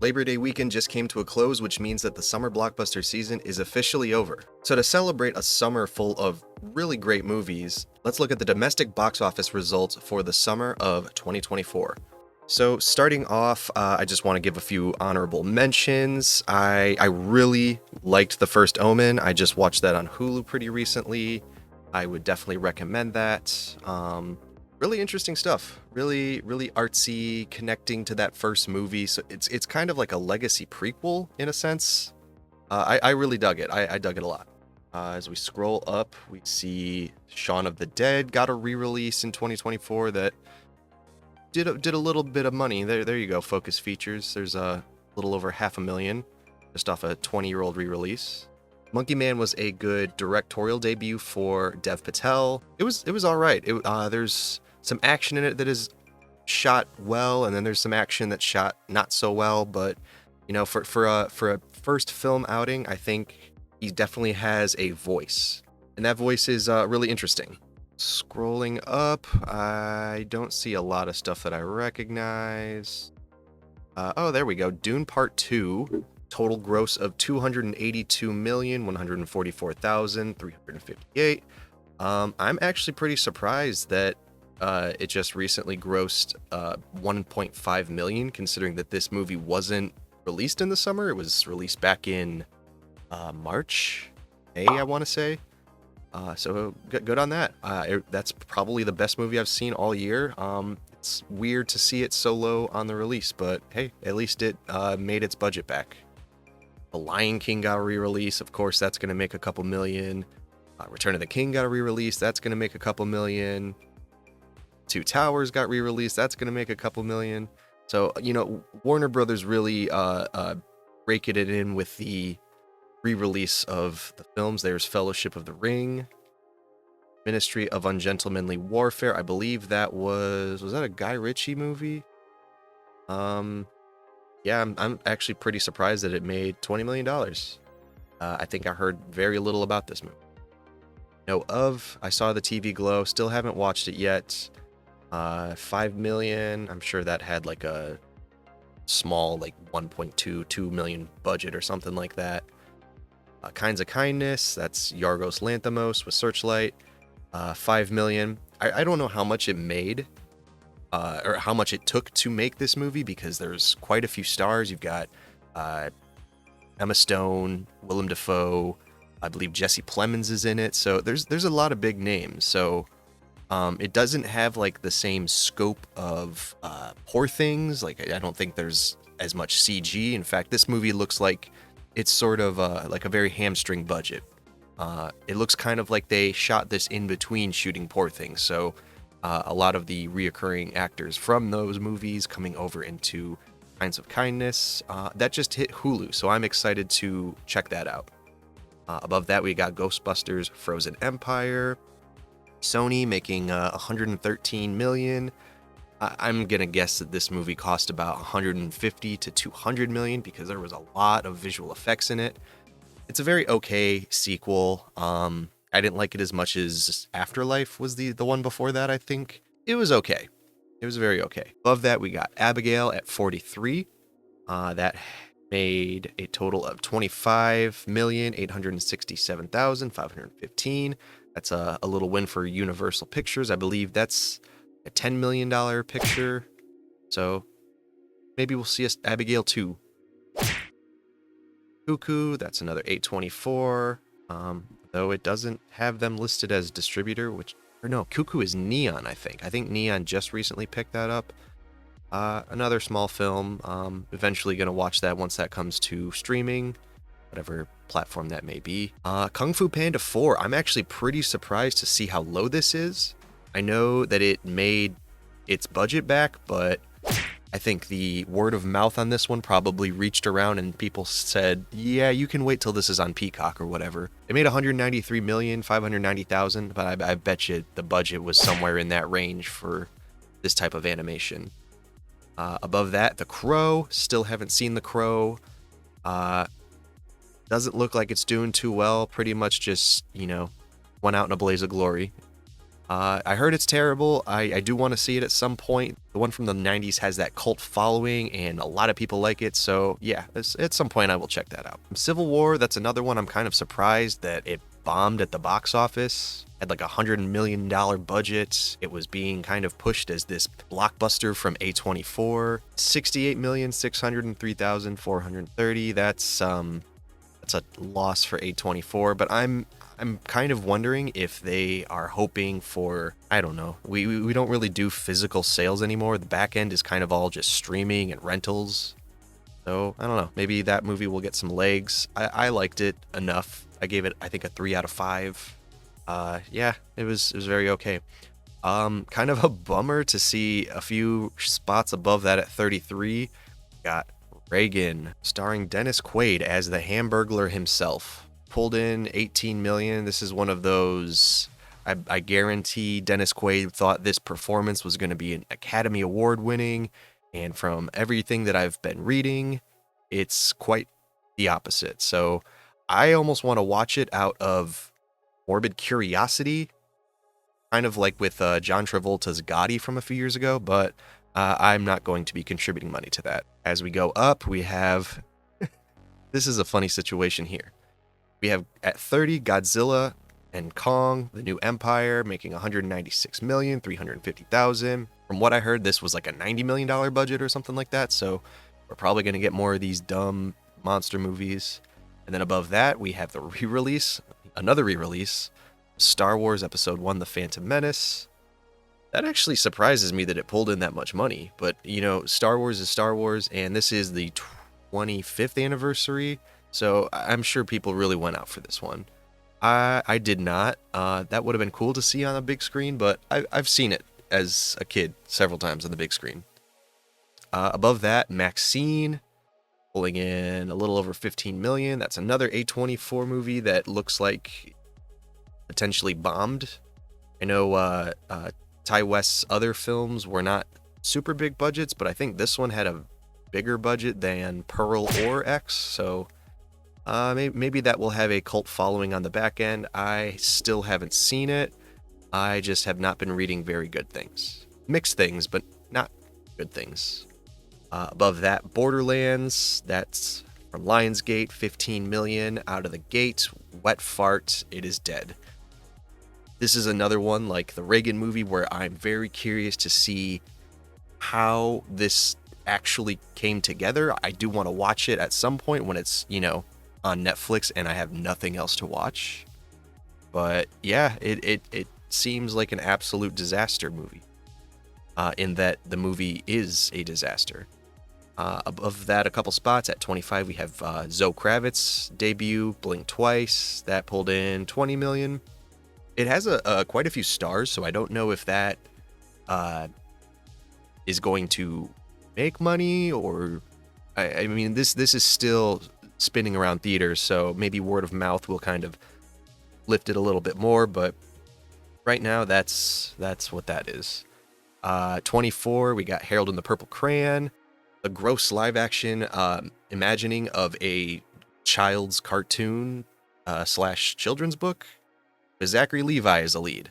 Labor Day weekend just came to a close, which means that the summer blockbuster season is officially over. So to celebrate a summer full of really great movies, let's look at the domestic box office results for the summer of 2024. So starting off, I just want to give a few honorable mentions. I really liked The First Omen. I just watched that on Hulu pretty recently. I would definitely recommend that. Really interesting stuff. Really artsy, connecting to that first movie. So it's kind of like a legacy prequel in a sense. I really dug it. I dug it a lot. As we scroll up, we see Shaun of the Dead got a re-release in 2024 that did a little bit of money. There you go. Focus Features. There's a little over $500,000 just off a 20-year-old re-release. Monkey Man was a good directorial debut for Dev Patel. It was all right. There's some action in it that is shot well, and then there's some action that's shot not so well. But you know, for a first film outing, I think he definitely has a voice, and that voice is really interesting. Scrolling up, I don't see a lot of stuff that I recognize. Oh, there we go. Dune Part 2. Total gross of $282,144,358. I'm actually pretty surprised that it just recently grossed $1.5 million, considering that this movie wasn't released in the summer. It was released back in March, May, I want to say. So good on that. That's probably the best movie I've seen all year. It's weird to see it so low on the release, but hey, at least it made its budget back. The Lion King got a re-release. Of course, that's going to make a couple million. Return of the King got a re-release. That's going to make a couple million. Two Towers got re-released. That's going to make a couple million. So, you know, Warner Brothers really raking it in with the re-release of the films. There's Fellowship of the Ring, Ministry of Ungentlemanly Warfare. I believe that was that a Guy Ritchie movie? Yeah, I'm actually pretty surprised that it made $20 million. I think I heard very little about this movie. I saw the TV Glow, still haven't watched it yet. $5 million, I'm sure that had like a small, like 1.2 million budget or something like that. Kinds of Kindness, that's Yorgos Lanthimos with Searchlight. $5 million. I don't know how much it made. Or how much it took to make this movie, because there's quite a few stars. You've got Emma Stone, Willem Dafoe, I believe Jesse Plemons is in it. So there's a lot of big names. So it doesn't have like the same scope of Poor Things. Like I don't think there's as much CG. In fact, this movie looks like it's sort of like a very hamstring budget. It looks kind of like they shot this in between shooting Poor Things. So a lot of the reoccurring actors from those movies coming over into Kinds of Kindness. That just hit Hulu, so I'm excited to check that out. Above that, we got Ghostbusters Frozen Empire. Sony making $113 million. I'm going to guess that this movie cost about $150 to $200 million because there was a lot of visual effects in it. It's a very okay sequel. I didn't like it as much as Afterlife was the one before that, I think. It was okay. It was very okay. Above that, we got Abigail at 43. That made a total of $25,867,515. That's a little win for Universal Pictures. I believe that's a $10 million picture. So maybe we'll see Abigail 2. Cuckoo, that's another 824. Though it doesn't have them listed as distributor, Cuckoo is Neon, I think. I think Neon just recently picked that up. Another small film. Eventually going to watch that once that comes to streaming, whatever platform that may be. Kung Fu Panda 4. I'm actually pretty surprised to see how low this is. I know that it made its budget back, but I think the word of mouth on this one probably reached around and people said, yeah, you can wait till this is on Peacock or whatever. It made $193,590,000, but I bet you the budget was somewhere in that range for this type of animation. Above that, The Crow. Still haven't seen The Crow. Doesn't look like it's doing too well. Pretty much just, went out in a blaze of glory. I heard it's terrible. I do want to see it at some point. The one from the 90s has that cult following, and a lot of people like it. So, yeah, at some point I will check that out. Civil War, that's another one I'm kind of surprised that it bombed at the box office. Had like $100 million budget. It was being kind of pushed as this blockbuster from A24. 68,603,430. That's a loss for A24, but I'm kind of wondering if they are hoping for, I don't know. We don't really do physical sales anymore. The back end is kind of all just streaming and rentals. So, I don't know. Maybe that movie will get some legs. I liked it enough. I gave it, I think, a 3 out of 5. Yeah, it was very okay. Kind of a bummer to see a few spots above that at 33. Got Reagan, starring Dennis Quaid as the Hamburglar himself. Pulled in 18 million. This is one of those, I guarantee Dennis Quaid thought this performance was going to be an Academy Award winning, and from everything that I've been reading, it's quite the opposite. So I almost want to watch it out of morbid curiosity, kind of like with John Travolta's Gotti from a few years ago, but I'm not going to be contributing money to that. As we go up, we have, this is a funny situation here. We have at 30 Godzilla and Kong, the New Empire, making $196,350,000. From what I heard, this was like a $90 million budget or something like that. So we're probably going to get more of these dumb monster movies. And then above that, we have the another re-release, Star Wars Episode 1, The Phantom Menace. That actually surprises me that it pulled in that much money. But, you know, Star Wars is Star Wars, and this is the 25th anniversary. So I'm sure people really went out for this one. I did not. That would have been cool to see on a big screen, but I've seen it as a kid several times on the big screen. Above that, Maxine, pulling in a little over 15 million. That's another A24 movie that looks like potentially bombed. I know Ty West's other films were not super big budgets, but I think this one had a bigger budget than Pearl or X, so maybe that will have a cult following on the back end. I still haven't seen it. I just have not been reading very good things. Mixed things, but not good things. Above that, Borderlands, that's from Lionsgate, 15 million out of the gate. Wet fart, it is dead. This is another one like the Reagan movie where I'm very curious to see how this actually came together. I do want to watch it at some point when it's, you know, on Netflix and I have nothing else to watch. But yeah, it seems like an absolute disaster movie. In that the movie is a disaster. Above that, a couple spots at 25, we have Zoe Kravitz's debut, Blink Twice. That pulled in 20 million. It has quite a few stars, so I don't know if that is going to make money or... I mean, this is still spinning around theaters, so maybe word of mouth will kind of lift it a little bit more, but right now that's what that is. 24, we got Harold and the Purple Crayon, a gross live action imagining of a child's cartoon slash children's book with Zachary Levi as the lead.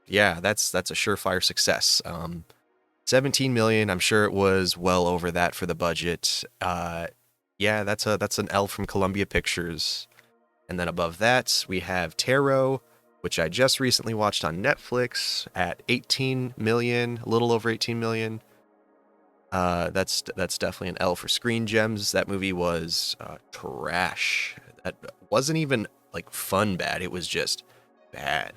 Yeah, that's a surefire success. 17 million, I'm sure it was well over that for the budget. Yeah, that's an L from Columbia Pictures. And then above that, we have Tarot, which I just recently watched on Netflix at 18 million, a little over 18 million. That's definitely an L for Screen Gems. That movie was trash. That wasn't even like fun bad. It was just bad.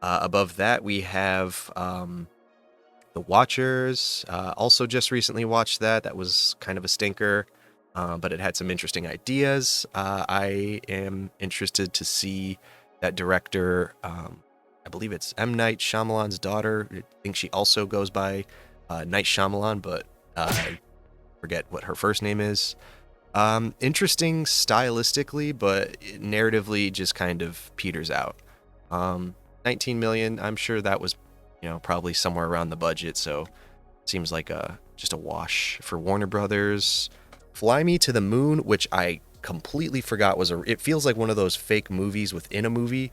Above that, we have The Watchers. Also just recently watched that. That was kind of a stinker. But it had some interesting ideas. I am interested to see that director. I believe it's M. Night Shyamalan's daughter. I think she also goes by Night Shyamalan, but I forget what her first name is. Interesting stylistically, but narratively just kind of peters out. 19 million. I'm sure that was, probably somewhere around the budget. So seems like just a wash for Warner Brothers. Fly Me to the Moon, which I completely forgot it feels like one of those fake movies within a movie.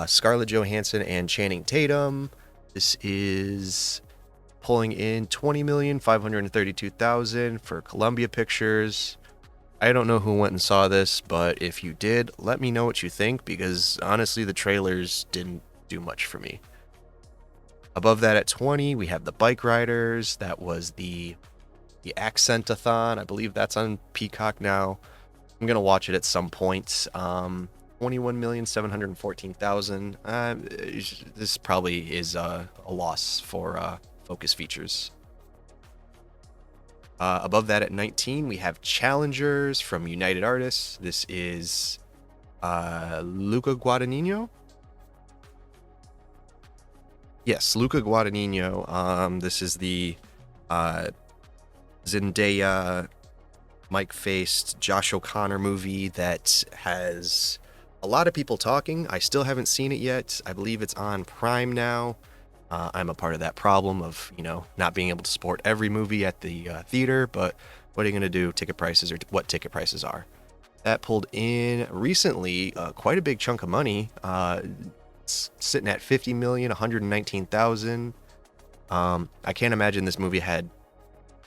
Scarlett Johansson and Channing Tatum. This is pulling in $20,532,000 for Columbia Pictures. I don't know who went and saw this, but if you did, let me know what you think, because honestly, the trailers didn't do much for me. Above that at 20, we have the Bike Riders. That was the Accent-a-thon. I believe that's on Peacock now. I'm going to watch it at some point. 21,714,000. This probably is a loss for Focus Features. Above that at 19, we have Challengers from United Artists. This is Luca Guadagnino. Yes, Luca Guadagnino. This is the Zendaya, Mike-faced Josh O'Connor movie that has a lot of people talking. I still haven't seen it yet. I believe it's on Prime now. I'm a part of that problem of, not being able to support every movie at the theater, but what are you going to do? Ticket prices are what ticket prices are. That pulled in recently quite a big chunk of money. It's sitting at $50,119,000. I can't imagine this movie had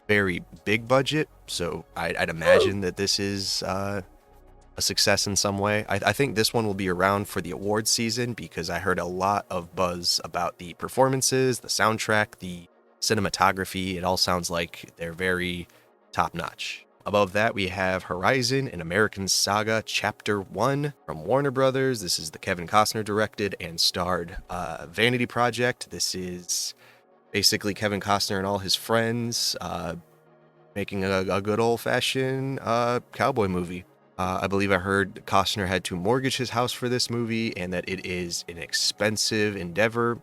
very big budget, so I'd imagine that this is a success in some way. I think this one will be around for the awards season, because I heard a lot of buzz about the performances, the soundtrack, the cinematography. It all sounds like they're very top-notch. Above that, we have Horizon, an American Saga Chapter 1 from Warner Brothers. This is the Kevin Costner directed and starred vanity project. This is basically Kevin Costner and all his friends making a good old-fashioned cowboy movie. I believe I heard Costner had to mortgage his house for this movie, and that it is an expensive endeavor.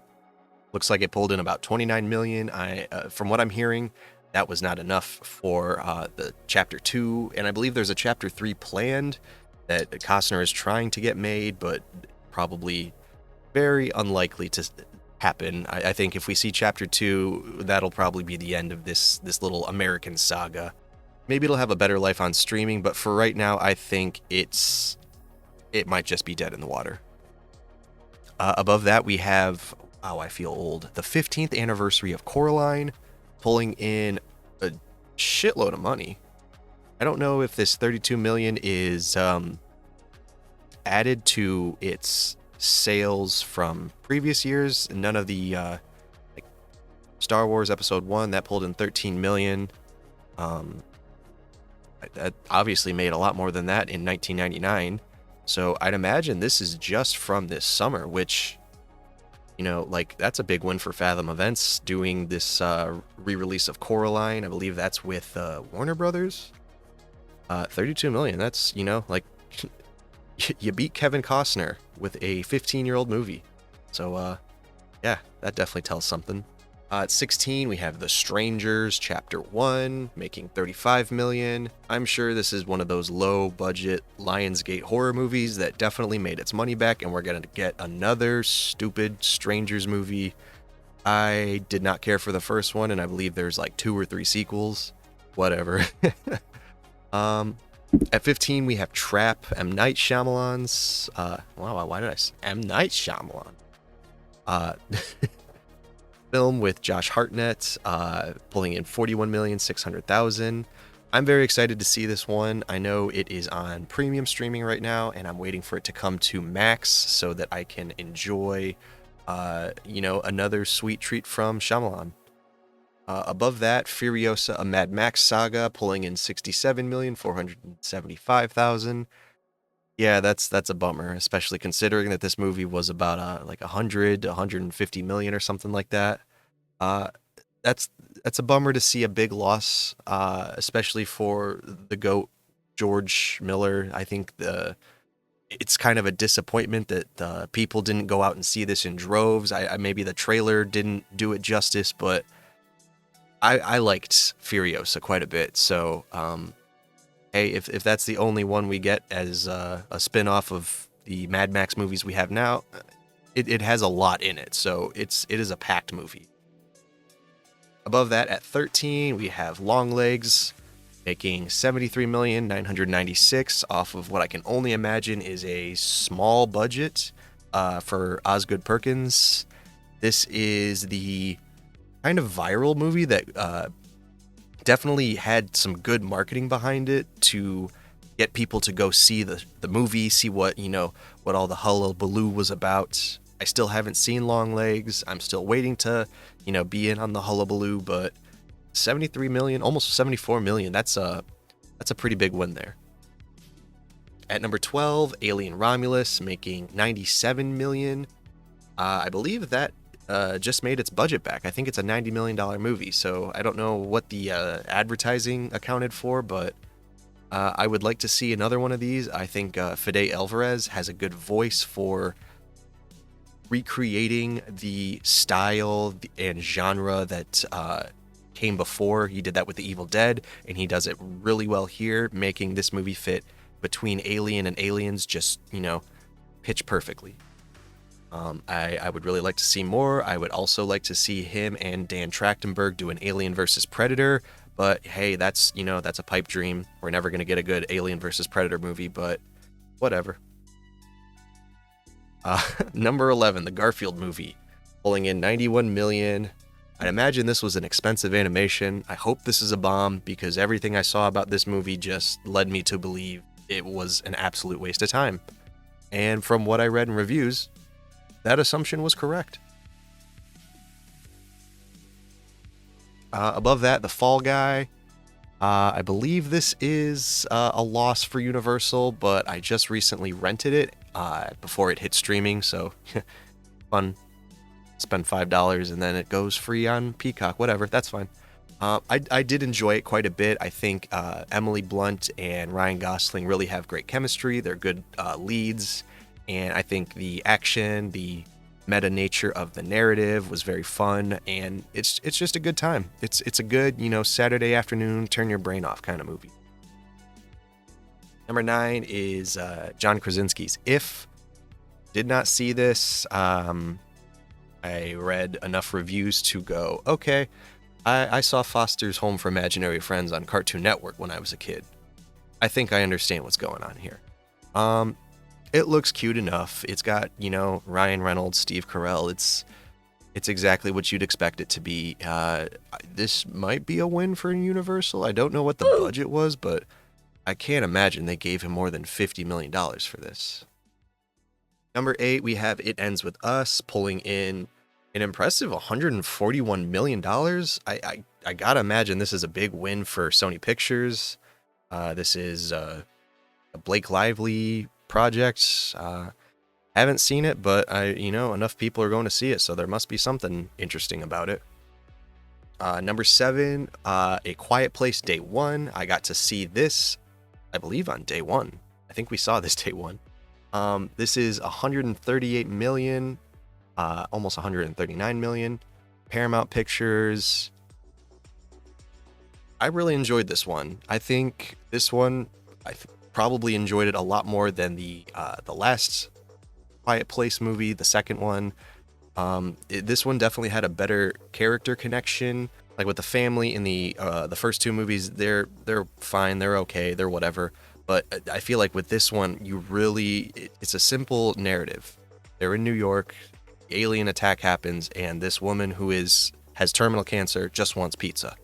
Looks like it pulled in about $29 million. From what I'm hearing, that was not enough for the Chapter 2, and I believe there's a Chapter 3 planned that Costner is trying to get made, but probably very unlikely to happen. I think if we see Chapter 2, that'll probably be the end of this little American saga. Maybe it'll have a better life on streaming, but for right now, I think it might just be dead in the water. Above that, we have, wow, I feel old, the 15th anniversary of Coraline, pulling in a shitload of money. I don't know if this $32 million is added to its sales from previous years. None of the like Star Wars Episode 1, that pulled in $13 million. That obviously made a lot more than that in 1999. So I'd imagine this is just from this summer, which, that's a big win for Fathom Events, doing this re-release of Coraline. I believe that's with Warner Brothers. 32 million. That's, you beat Kevin Costner with a 15-year-old movie. So, yeah, that definitely tells something. At 16, we have The Strangers, Chapter 1, making $35 million. I'm sure this is one of those low-budget Lionsgate horror movies that definitely made its money back, and we're going to get another stupid Strangers movie. I did not care for the first one, and I believe there's like 2 or 3 sequels. Whatever. At 15, we have Trap, M. Night Shyamalan's... wow, why did I say M. Night Shyamalan? Film with Josh Hartnett, pulling in $41,600,000. I'm very excited to see this one. I know it is on premium streaming right now, and I'm waiting for it to come to Max so that I can enjoy, another sweet treat from Shyamalan. Above that, Furiosa, a Mad Max saga, pulling in $67,475,000. Yeah, that's a bummer, especially considering that this movie was about like 150 million or something like that. That's a bummer to see a big loss, especially for the GOAT George Miller. I think it's kind of a disappointment that people didn't go out and see this in droves. Maybe the trailer didn't do it justice, but I liked Furiosa quite a bit. So, hey, if that's the only one we get as a spin-off of the Mad Max movies we have now, it has a lot in it. So it is a packed movie. Above that, at 13, we have Longlegs, making $73,996,000 off of what I can only imagine is a small budget. for Osgood Perkins. This is the kind of viral movie that definitely had some good marketing behind it to get people to go see the movie, see what, what all the hullabaloo was about. I still haven't seen Longlegs. I'm still waiting to, be in on the hullabaloo, but 73 million, almost 74 million. That's a pretty big win there. At number 12, Alien Romulus, making 97 million. I believe that just made its budget back. I think it's a $90 million movie, so I don't know what the advertising accounted for, but I would like to see another one of these. I think Fede Alvarez has a good voice for recreating the style and genre that came before. He did that with The Evil Dead, and he does it really well here, making this movie fit between Alien and Aliens just, pitch perfectly. I would really like to see more. I would also like to see him and Dan Trachtenberg do an Alien versus Predator, but hey, that's a pipe dream. We're never going to get a good Alien versus Predator movie, but whatever. Number 11, the Garfield movie, pulling in 91 million. I'd imagine this was an expensive animation. I hope this is a bomb, because everything I saw about this movie just led me to believe it was an absolute waste of time. And from what I read in reviews, that assumption was correct. Above that, The Fall Guy. I believe this is a loss for Universal, but I just recently rented it before it hit streaming, so fun. Spend $5 and then it goes free on Peacock, whatever, that's fine. I did enjoy it quite a bit. I think Emily Blunt and Ryan Gosling really have great chemistry. They're good leads, and I think the action, the meta nature of the narrative was very fun, and it's just a good time. It's a good, Saturday afternoon, turn your brain off kind of movie. Number 9 is John Krasinski's If. Did not see this. I read enough reviews to go, okay, I saw Foster's Home for Imaginary Friends on Cartoon Network when I was a kid. I think I understand what's going on here. It looks cute enough. It's got, Ryan Reynolds, Steve Carell. It's exactly what you'd expect it to be. This might be a win for Universal. I don't know what the budget was, but I can't imagine they gave him more than $50 million for this. Number 8, we have It Ends With Us, pulling in an impressive $141 million. I gotta imagine this is a big win for Sony Pictures. This is a Blake Lively project. Haven't seen it, but enough people are going to see it, so there must be something interesting about it. Number 7, A Quiet Place Day 1. I got to see this, I believe, on day 1. I think we saw this day 1. This is 138 million, almost 139 million. Paramount Pictures. I really enjoyed this one. I think this one, I probably enjoyed it a lot more than the last Quiet Place movie, the second one. This one definitely had a better character connection. Like with the family in the first two movies, they're fine, they're okay, they're whatever. But I feel like with this one, it's a simple narrative. They're in New York, alien attack happens, and this woman who has terminal cancer just wants pizza.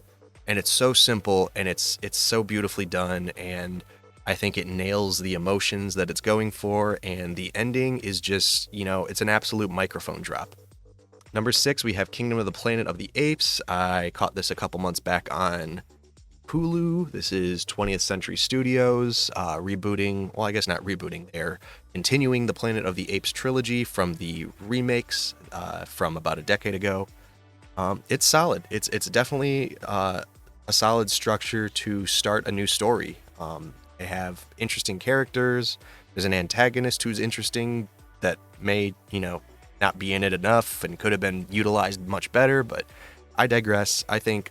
And it's so simple, and it's so beautifully done, and I think it nails the emotions that it's going for, and the ending is just, it's an absolute microphone drop. Number 6, we have Kingdom of the Planet of the Apes. I caught this a couple months back on Hulu. This is 20th Century Studios rebooting, well, I guess not rebooting, they're continuing the Planet of the Apes trilogy from the remakes from about a decade ago. It's solid. It's definitely a solid structure to start a new story. They have interesting characters. There's an antagonist who's interesting that may, not be in it enough and could have been utilized much better, but I digress. I think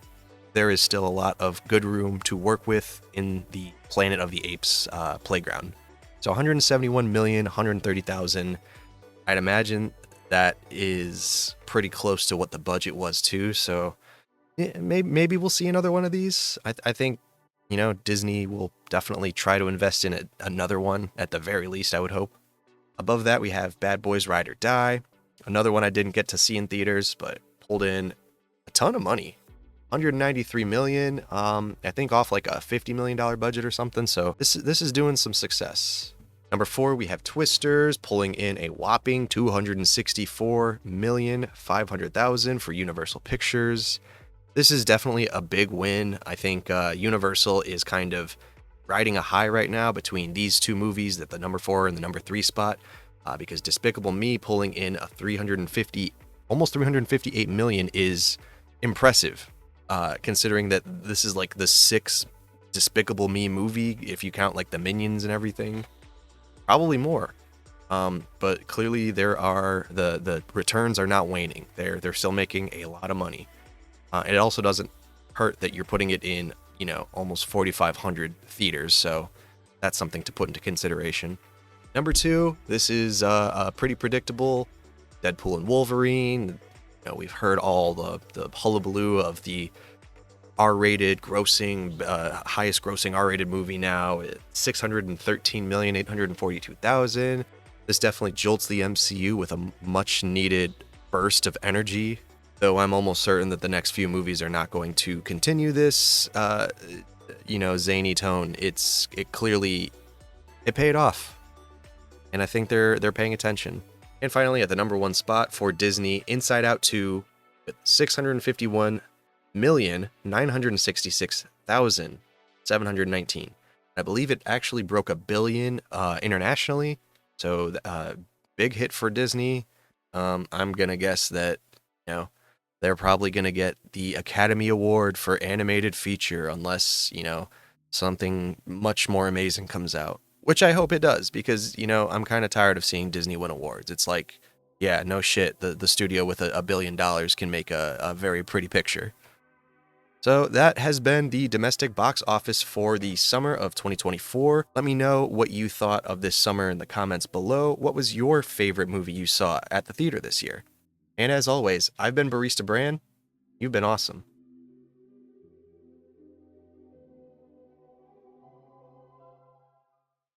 there is still a lot of good room to work with in the Planet of the Apes playground. So 171 million, 130,000. I'd imagine that is pretty close to what the budget was too. So yeah, maybe we'll see another one of these. I think, Disney will definitely try to invest in another one at the very least, I would hope. Above that, we have Bad Boys Ride or Die, another one I didn't get to see in theaters, but pulled in a ton of money. 193 million, I think off like a $50 million budget or something. So this is doing some success. Number 4, we have Twisters pulling in a whopping 264,500,000 for Universal Pictures. This is definitely a big win. I think Universal is kind of riding a high right now between these two movies, at the number 4 and the number 3 spot, because Despicable Me pulling in a almost 358 million is impressive, considering that this is like the 6th Despicable Me movie, if you count like the Minions and everything, probably more. But clearly the returns are not waning. They're still making a lot of money. It also doesn't hurt that you're putting it in, almost 4,500 theaters, so that's something to put into consideration. Number 2, this is pretty predictable. Deadpool and Wolverine. We've heard all the hullabaloo of the R-rated grossing, highest grossing R-rated movie now. 613,842,000. This definitely jolts the MCU with a much needed burst of energy. Though I'm almost certain that the next few movies are not going to continue this, zany tone. It paid off, and I think they're paying attention. And finally, at the number 1 spot for Disney, Inside Out 2, with 651,966,719. I believe it actually broke $1 billion internationally, so big hit for Disney. I'm gonna guess that they're probably going to get the Academy Award for animated feature unless, something much more amazing comes out, which I hope it does, because, I'm kind of tired of seeing Disney win awards. It's like, yeah, no shit, the studio with $1 billion can make a very pretty picture. So that has been the domestic box office for the summer of 2024. Let me know what you thought of this summer in the comments below. What was your favorite movie you saw at the theater this year? And as always, I've been Barista Bran. You've been awesome.